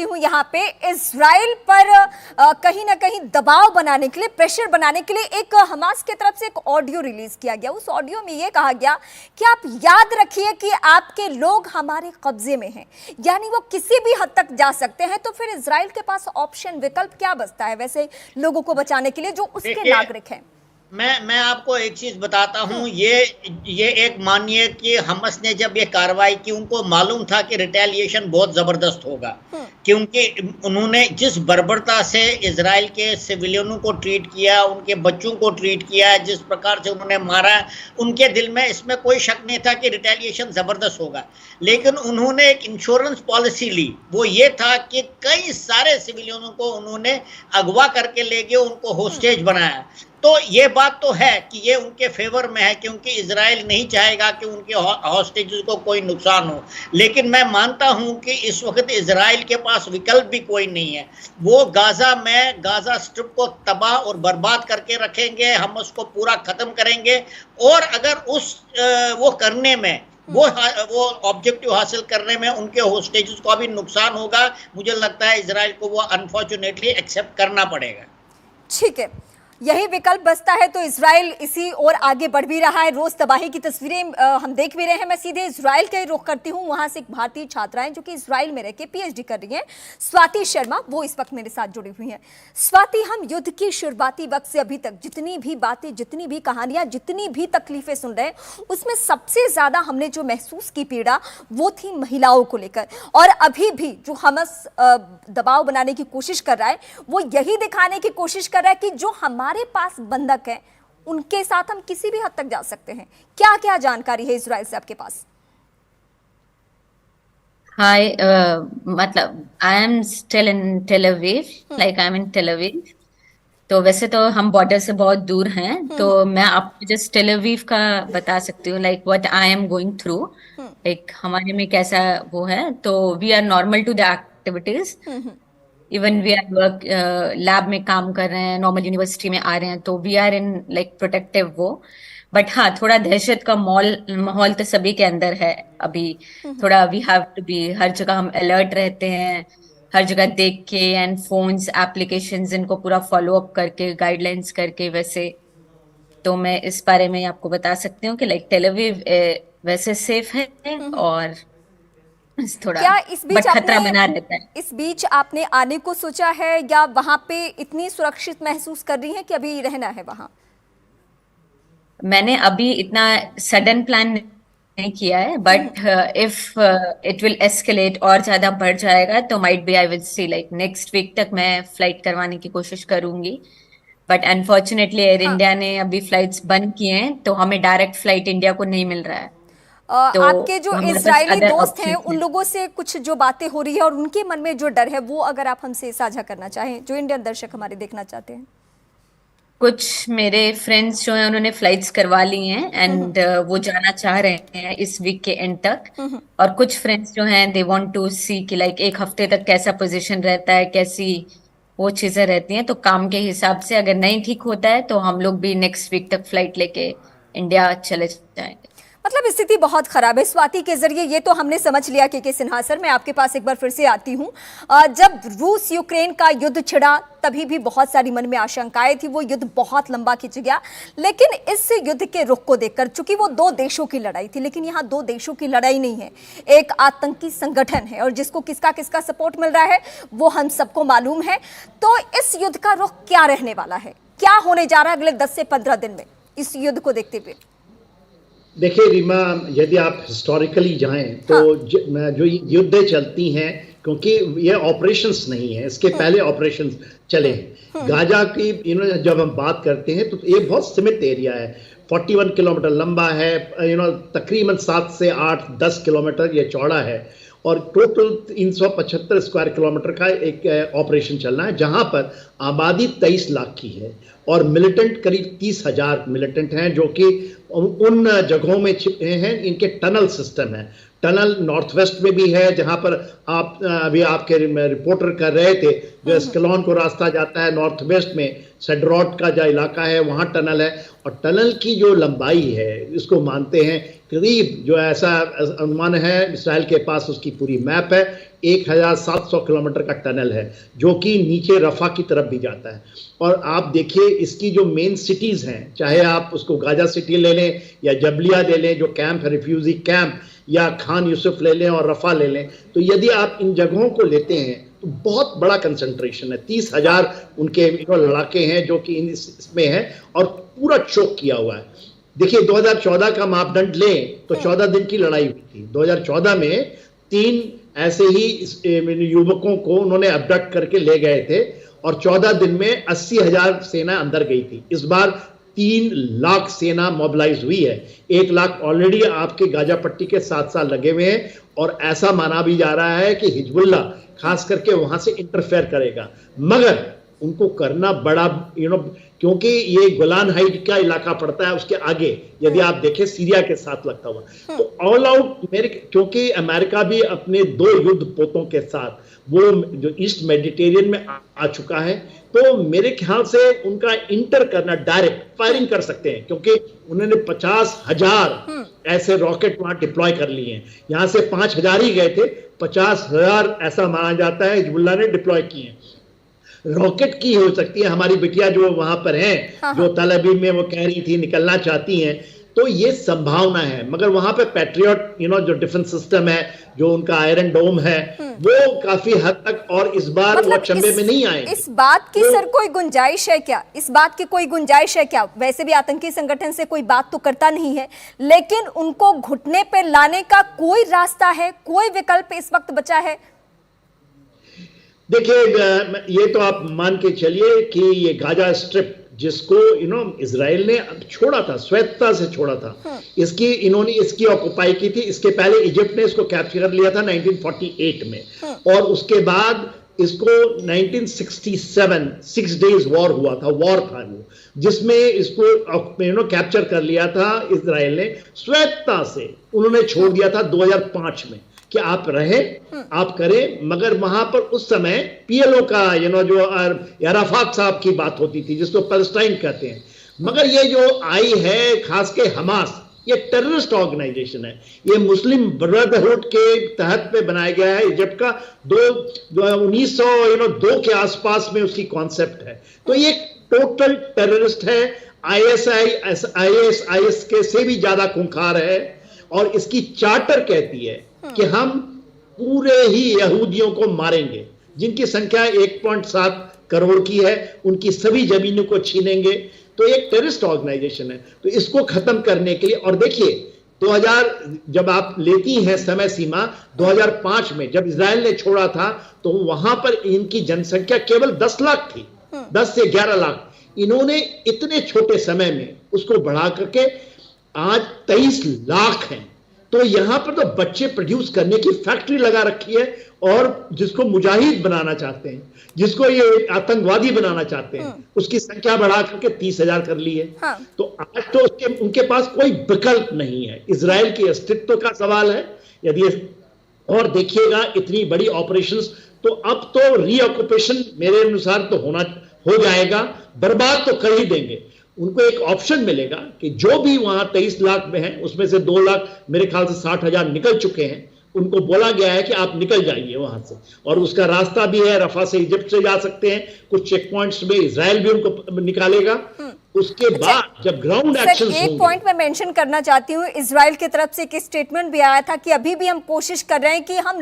रखती हूँ यहाँ पे इजराइल पर कहीं ना कहीं दबाव बनाने के लिए, प्रेशर बनाने के लिए एक हमास की तरफ से एक ऑडियो रिलीज किया गया। उस ऑडियो में ये कहा गया कि आप याद रखिए कि आपके लोग हमारे कब्जे में हैं, यानी वो किसी भी हद तक जा सकते हैं। तो फिर इजराइल के पास ऑप्शन, विकल्प क्या बचता है वैसे लोगों को बचाने के लिए जो उसके नागरिक हैं? मैं आपको एक चीज बताता हूं। ये एक मानिए कि हमस ने जब ये कार्रवाई की, उनको मालूम था कि रिटेलिएशन बहुत जबरदस्त होगा, क्योंकि उन्होंने जिस बर्बरता से इजराइल के सिविलियनों को ट्रीट किया, उनके बच्चों को ट्रीट किया, जिस प्रकार से उन्होंने मारा, उनके दिल में इसमें कोई शक नहीं था कि रिटेलिएशन जबरदस्त होगा। लेकिन उन्होंने एक इंश्योरेंस पॉलिसी ली, वो ये था कि कई सारे सिविलियनों को उन्होंने अगवा करके ले गए, उनको होस्टेज बनाया। तो ये बात तो है कि ये उनके फेवर में है, क्योंकि इजराइल नहीं चाहेगा कि उनके हॉस्टेजेस को कोई नुकसान हो। लेकिन मैं मानता हूं कि इस वक्त इजराइल के पास विकल्प भी कोई नहीं है। वो गाजा स्ट्रिप को तबाह और बर्बाद करके रखेंगे, हम उसको पूरा खत्म करेंगे। और अगर वो करने में, वो ऑब्जेक्टिव हासिल करने में उनके होस्टेजेस को भी नुकसान होगा, मुझे लगता है इजराइल को वो अनफॉर्चुनेटली एक्सेप्ट करना पड़ेगा। ठीक है, यही विकल्प बचता है। तो इजराइल इसी और आगे बढ़ भी रहा है, रोज तबाही की तस्वीरें हम देख भी रहे हैं। मैं सीधे इजराइल का ही रुख करती हूँ। वहां से एक भारतीय छात्रा है जो कि इजराइल में रह के पीएचडी कर रही है, स्वाति शर्मा, वो इस वक्त मेरे साथ जुड़ी हुई हैं। स्वाति, हम युद्ध की शुरुआती वक्त से अभी तक जितनी भी बातें, जितनी भी कहानियां, जितनी भी तकलीफें सुन रहे हैं, उसमें सबसे ज्यादा हमने जो महसूस की पीड़ा वो थी महिलाओं को लेकर। और अभी भी जो हमस दबाव बनाने की कोशिश कर रहा है, वो यही दिखाने की कोशिश कर रहा है कि जो हमारे पास बंधक है उनके साथ हम किसी भी हद तक जा सकते हैं। क्या क्या जानकारी है इजराइल से आपके पास? हाय, मतलब I am still in Tel Aviv, like I am in Tel Aviv. तो वैसे तो हम बॉर्डर से बहुत दूर हैं, तो मैं आपको जस्ट टेल अवीव का बता सकती हूँ, like what I am going through, like हमारे में कैसा वो है। तो we are normal to the activities, even we are work, lab में काम कर रहे हैं, नॉर्मल यूनिवर्सिटी में आ रहे हैं, तो we are in like protective वो। बट हाँ, थोड़ा दहशत का माहौल तो सभी के अंदर है अभी। थोड़ा वी हैव टू बी, हर जगह हम अलर्ट रहते हैं, हर जगह देख के, एंड फोन्स, एप्लीकेशंस, इनको पूरा फॉलो अप करके, गाइडलाइंस करके वैसे। तो मैं इस बारे में आपको बता सकती हूँ कि लाइक टेल अवीव वैसे सेफ है, और थोड़ा क्या इस बीच खतरा बना रहता है। इस बीच आपने आने को सोचा है, या वहां पे इतनी सुरक्षित महसूस कर रही हैं कि अभी रहना है वहां? मैंने अभी इतना सडन प्लान नहीं किया है, but if it will escalate और ज्यादा बढ़ जाएगा तो might be I will see, like next week तक मैं फ्लाइट करवाने की कोशिश करूंगी। बट अनफॉर्चुनेटली एयर इंडिया ने अभी फ्लाइट्स बंद किए हैं, तो हमें डायरेक्ट फ्लाइट इंडिया को नहीं मिल रहा है। तो आपके जो इजरायली दोस्त हैं उन लोगों से कुछ जो बातें हो रही है और उनके मन में जो डर है, वो अगर आप हमसे साझा करना चाहें, जो इंडियन दर्शक हमारे देखना चाहते हैं। कुछ मेरे फ्रेंड्स जो हैं उन्होंने फ्लाइट्स करवा ली हैं, एंड वो जाना चाह रहे हैं इस वीक के एंड तक। और कुछ फ्रेंड्स जो हैं दे वांट टू सी कि लाइक एक हफ्ते तक कैसा पोजीशन रहता है, कैसी वो चीजें रहती हैं। तो काम के हिसाब से अगर नहीं ठीक होता है तो हम लोग भी नेक्स्ट वीक तक फ्लाइट लेके इंडिया चले जाएंगे। मतलब स्थिति बहुत खराब है। स्वाति के जरिए ये तो हमने समझ लिया कि सिन्हा सर, मैं आपके पास एक बार फिर से आती हूँ। जब रूस यूक्रेन का युद्ध छिड़ा तभी भी बहुत सारी मन में आशंकाएं थी, वो युद्ध बहुत लंबा खिंच गया। लेकिन इस युद्ध के रुख को देखकर, चूंकि वो दो देशों की लड़ाई थी, लेकिन यहाँ दो देशों की लड़ाई नहीं है, एक आतंकी संगठन है, और जिसको किसका किसका सपोर्ट मिल रहा है वो हम सबको मालूम है। तो इस युद्ध का रुख क्या रहने वाला है, क्या होने जा रहा है अगले 10 से 15 दिन में इस युद्ध को देखते हुए? देखिए रीमा, यदि आप हिस्टोरिकली जाएं तो जो युद्ध चलती हैं, क्योंकि ये ऑपरेशंस नहीं है, इसके पहले ऑपरेशंस चले हैं। गाजा की जब हम बात करते हैं तो ये बहुत सीमित एरिया है, 41 किलोमीटर लंबा है, तकरीबन 7 से 8-10 किलोमीटर ये चौड़ा है, और टोटल 375 स्क्वायर किलोमीटर का एक ऑपरेशन चलना है, जहां पर आबादी 23 लाख की है और मिलिटेंट करीब 30,000 मिलिटेंट हैं, जो कि उन जगहों में छिपे हैं। इनके टनल सिस्टम है, टनल नॉर्थ वेस्ट में भी है, जहां पर आप अभी आपके रिपोर्टर कर रहे थे, जो एस्कलॉन को रास्ता जाता है नॉर्थ वेस्ट में, सेड्रॉट का जो इलाका है वहां टनल है। और टनल की जो लंबाई है, इसको मानते हैं करीब, जो ऐसा अनुमान है इसराइल के पास, उसकी पूरी मैप है, 1700 किलोमीटर का टनल है जो कि नीचे रफा की तरफ भी जाता है। और आप देखिए इसकी जो मेन सिटीज़ हैं, चाहे आप उसको गाजा सिटी ले लें या जबलिया ले लें जो कैंप है, रिफ्यूजी कैंप, या खान यूसुफ ले लें और रफा ले लें, तो यदि आप इन जगहों को लेते हैं तो बहुत बड़ा कंसंट्रेशन है। 30,000 उनके लड़ाके हैं जो कि इसमें हैं और पूरा चोक किया हुआ है। देखिए 2014 का मापदंड लें तो 14 दिन की लड़ाई हुई थी। 2014 में 3 ऐसे ही युवकों को उन्होंने अबडक्ट करके ले गए थे और 14 दिन में 80,000 सेना अंदर गई थी। इस बार 3 लाख सेना मोबिलाइज हुई है। 1 लाख ऑलरेडी आपके गाजा पट्टी के साथ लगे हुए हैं और ऐसा माना भी जा रहा है कि हिजबुल्ला खास करके वहां से इंटरफेयर करेगा, मगर उनको करना बड़ा क्योंकि ये गोलान हाइट का इलाका पड़ता है, उसके आगे यदि आप देखें सीरिया के साथ लगता हुआ, तो ऑल आउट क्योंकि अमेरिका भी अपने 2 युद्ध पोतों के साथ वो जो ईस्ट मेडिटेरियन में आ चुका है, तो मेरे ख्याल से उनका इंटर करना, डायरेक्ट फायरिंग कर सकते हैं क्योंकि उन्होंने 50,000 ऐसे रॉकेट वहां डिप्लॉय कर लिए हैं। यहां से 5,000 ही गए थे, 50,000 ऐसा माना जाता है हिजबुल्लाह ने डिप्लॉय किए हैं। रॉकेट की हो सकती है, हमारी बिटिया जो वहां पर हैं, जो तल अवीव में वो कह रही थी निकलना चाहती हैं, तो ये संभावना है। मगर वहां पे पैट्रियट जो डिफेंस सिस्टम है, जो उनका आयरन डोम है, वो काफी हद तक, और इस बार मतलब वो चंबे में नहीं आए। इस बात की सर कोई गुंजाइश है क्या? इस बात की कोई गुंजाइश है क्या? वैसे भी आतंकी संगठन से कोई बात तो करता नहीं है, लेकिन उनको घुटने पे लाने का कोई रास्ता है, कोई विकल्प इस वक्त बचा है? देखिए ये तो आप मान के चलिए कि ये गाजा स्ट्रिप जिसको इजराइल ने छोड़ा था, स्वेच्छा से छोड़ा था, इन्होंने इसकी ऑक्युपाई की थी। इसके पहले इजिप्ट ने इसको कैप्चर कर लिया था 1948 में, और उसके बाद इसको 1967 6 डेज वॉर हुआ था, वॉर था वो, जिसमें इसको कैप्चर कर लिया था इजराइल ने। स्वेच्छा से उन्होंने छोड़ दिया था 2005 में कि आप रहें, आप करें, मगर वहां पर उस समय पीएलओ का जो अराफात साहब की बात होती थी, जिसको पैलेस्टाइन कहते हैं। मगर ये जो आई है खास के हमास, ये टेररिस्ट ऑर्गेनाइजेशन है। ये मुस्लिम ब्रदरहुड के तहत पे बनाया गया है। इजिप्ट का 1902 के आसपास में उसकी कॉन्सेप्ट है। तो ये टोटल टेररिस्ट है, आईएस के से भी ज्यादा खूंखार है। और इसकी चार्टर कहती है कि हम पूरे ही यहूदियों को मारेंगे, जिनकी संख्या 1.7 करोड़ की है, उनकी सभी जमीनों को छीनेंगे। तो एक टेररिस्ट ऑर्गेनाइजेशन है। तो इसको खत्म करने के लिए, और देखिए 2000 जब आप लेती हैं समय सीमा, 2005 में जब इजराइल ने छोड़ा था तो वहां पर इनकी जनसंख्या केवल 10 लाख थी, 10 से 11 लाख। इन्होंने इतने छोटे समय में उसको बढ़ा करके आज 23 लाख हैं। तो यहां पर तो बच्चे प्रोड्यूस करने की फैक्ट्री लगा रखी है, और जिसको मुजाहिद बनाना चाहते हैं, जिसको ये आतंकवादी बनाना चाहते हैं, उसकी संख्या बढ़ा करके 30,000 कर ली है। तो आज तो उनके पास कोई विकल्प नहीं है। इजराइल के अस्तित्व का सवाल है। यदि और देखिएगा इतनी बड़ी ऑपरेशंस, तो अब तो रीऑक्युपेशन मेरे अनुसार तो हो जाएगा, बर्बाद तो कर ही देंगे। उनको एक ऑप्शन मिलेगा कि जो भी वहां 23 लाख में है, उसमें से 2 लाख मेरे ख्याल से 60,000 निकल चुके हैं। उनको बोला गया है कि आप निकल जाइए वहां से, और उसका रास्ता भी है, रफा से इजिप्ट से जा सकते हैं, कुछ चेक पॉइंट्स में इजराइल भी उनको निकालेगा। उसके बाद जब ग्राउंड एक्शन होंगे। एक पॉइंट मैं मेंशन करना चाहती हूँ, इजराइल की तरफ से एक स्टेटमेंट भी आया था कि अभी भी हम कोशिश कर रहे हैं कि हम